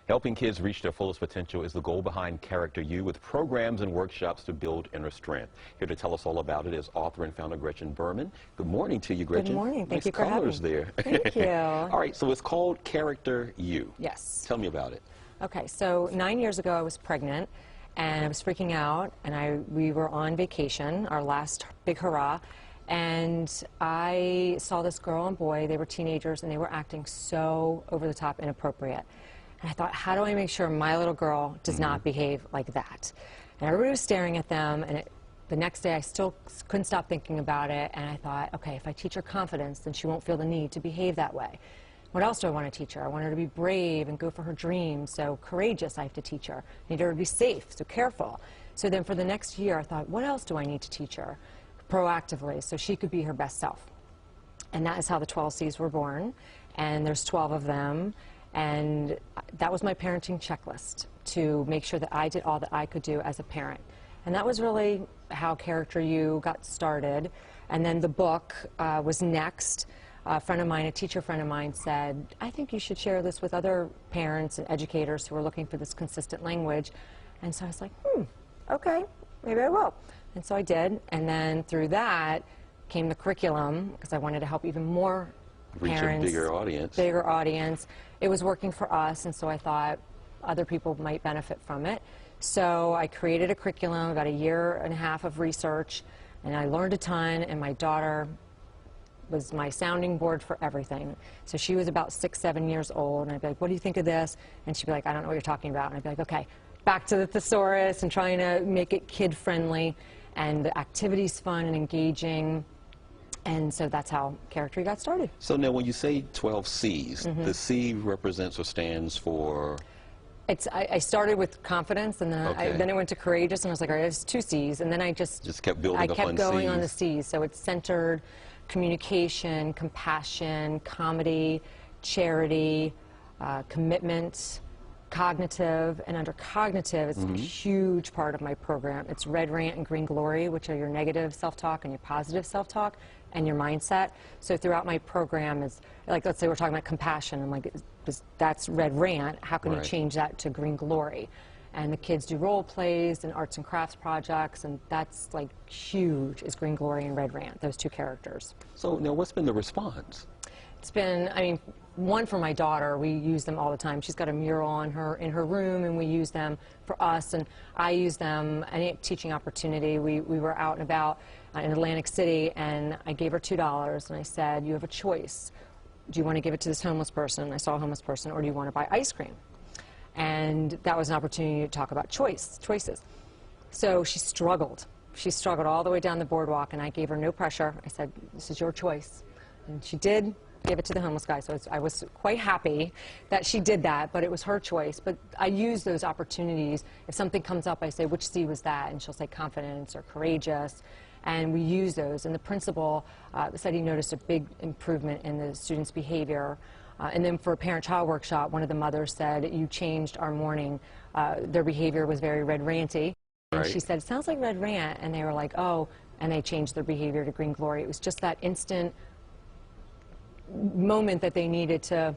Helping kids reach their fullest potential is the goal behind Character You, with programs and workshops to build inner strength. Here to tell us all about it is author and founder Gretchen Berman. Good morning to you, Gretchen. Good morning. Thank you for having me. Nice colors there. Thank you. All right, so it's called Character You. Yes. Tell me about it. Okay, so 9 years ago I was pregnant and I was freaking out, and we were on vacation, our last big hurrah, and I saw this girl and boy. They were teenagers and they were acting so over the top inappropriate. And I thought, how do I make sure my little girl does not behave like that? And everybody was staring at them, and the next day I still couldn't stop thinking about it, and I thought, okay, if I teach her confidence, then she won't feel the need to behave that way. What else do I want to teach her? I want her to be brave and go for her dreams, so courageous I have to teach her. I need her to be safe, so careful. So then for the next year I thought, what else do I need to teach her proactively so she could be her best self? And that is how the 12 C's were born, and there's 12 of them. And that was my parenting checklist, to make sure that I did all that I could do as a parent. And that was really how Character You got started. And then the book was next. A friend of mine, a teacher friend of mine, said, I think you should share this with other parents and educators who are looking for this consistent language. And so I was like, okay, maybe I will. And so I did. And then through that came the curriculum, because I wanted to help even more parents, reach a bigger audience. Bigger audience. It was working for us, and so I thought other people might benefit from it. So I created a curriculum, about 1.5 years of research, and I learned a ton, and my daughter was my sounding board for everything. So she was about 6, 7 years old, and I'd be like, what do you think of this? And she'd be like, I don't know what you're talking about. And I'd be like, okay, back to the thesaurus and trying to make it kid-friendly, and the activity's fun and engaging. And so that's how Character got started. So now when you say 12 C's, the C represents or stands for? I started with confidence, and then I went to courageous, and I was like, all right, there's 2 C's. And then I just kept building up on kept going C's. on the C's. So it's centered, communication, compassion, comedy, charity, commitment, cognitive. And under cognitive, it's a huge part of my program. It's Red Rant and Green Glory, which are your negative self-talk and your positive self-talk and your mindset. So throughout my program is, like, let's say we're talking about compassion. I'm like, that's Red Rant. How can you change that to Green Glory? And the kids do role plays and arts and crafts projects, and that's like huge, is Green Glory and Red Rant, those 2 characters. So now what's been the response? It's been, I mean, one for my daughter. We use them all the time. She's got a mural in her room, and we use them for us, and I use them any teaching opportunity. We were out and about in Atlantic City, and I gave her $2, and I said, you have a choice. Do you want to give it to this homeless person? I saw a homeless person, or do you want to buy ice cream? And that was an opportunity to talk about choices. So she struggled. She struggled all the way down the boardwalk, and I gave her no pressure. I said, this is your choice. And she did give it to the homeless guy, so I was quite happy that she did that, but it was her choice. But I use those opportunities. If something comes up, I say, which C was that? And she'll say confidence or courageous, and we use those. And the principal said he noticed a big improvement in the students' behavior. And then for a parent-child workshop, one of the mothers said, you changed our morning. Their behavior was very Red Ranty. And she said, it sounds like Red Rant. And they were like, oh, and they changed their behavior to Green Glory. It was just that instant moment that they needed to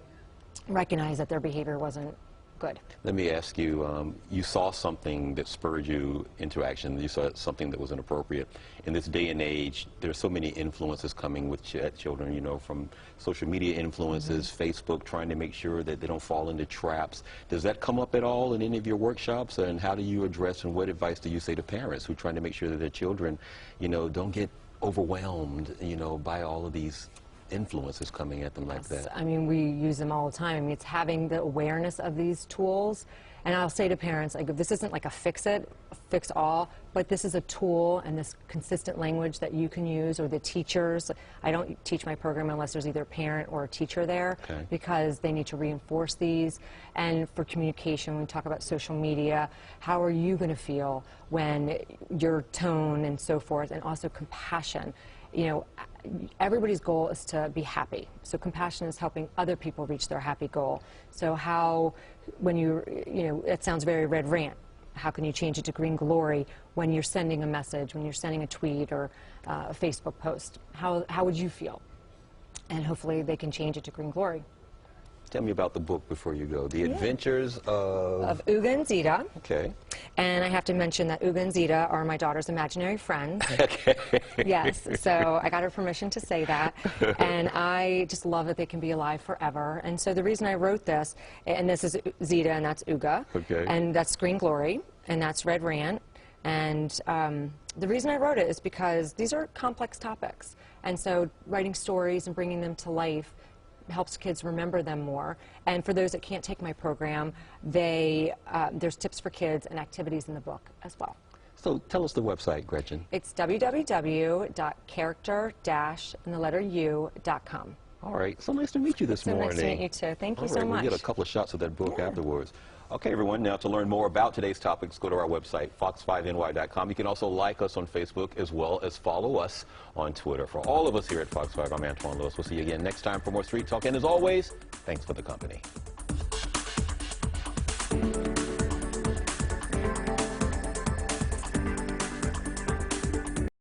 recognize that their behavior wasn't good. Let me ask you, you saw something that spurred you into action. You saw something that was inappropriate. In this day and age, there's so many influences coming with children, you know, from social media influences, Facebook, trying to make sure that they don't fall into traps. Does that come up at all in any of your workshops? And how do you address, and what advice do you say to parents who are trying to make sure that their children, you know, don't get overwhelmed, you know, by all of these influences coming at them like that? I mean, we use them all the time. I mean, it's having the awareness of these tools. And I'll say to parents, like, this isn't like a fix all, but this is a tool and this consistent language that you can use, or the teachers. I don't teach my program unless there's either a parent or a teacher there, because they need to reinforce these. And for communication, when we talk about social media, how are you going to feel when your tone and so forth, and also compassion. You know, everybody's goal is to be happy. So compassion is helping other people reach their happy goal. So how, when you know, it sounds very Red Rant. How can you change it to Green Glory when you're sending a message, when you're sending a tweet or a Facebook post? How would you feel? And hopefully they can change it to Green Glory. Tell me about the book before you go. The Adventures of Uga and Zita. Okay. And I have to mention that Uga and Zita are my daughter's imaginary friends. Okay. Yes, so I got her permission to say that. And I just love that they can be alive forever. And so the reason I wrote this, and this is Zita and that's Uga. Okay. And that's Green Glory, and that's Red Rant. And the reason I wrote it is because these are complex topics. And so writing stories and bringing them to life helps kids remember them more. And for those that can't take my program, there's tips for kids and activities in the book as well. So tell us the website, Gretchen. It's www.character-u.com. All right. So nice to meet you this morning. So nice to meet you too. Thank you so much. We'll get a couple of shots of that book afterwards. Okay, everyone. Now, to learn more about today's topics, go to our website, fox5ny.com. You can also like us on Facebook as well as follow us on Twitter. For all of us here at Fox 5, I'm Antoine Lewis. We'll see you again next time for more Street Talk. And as always, thanks for the company.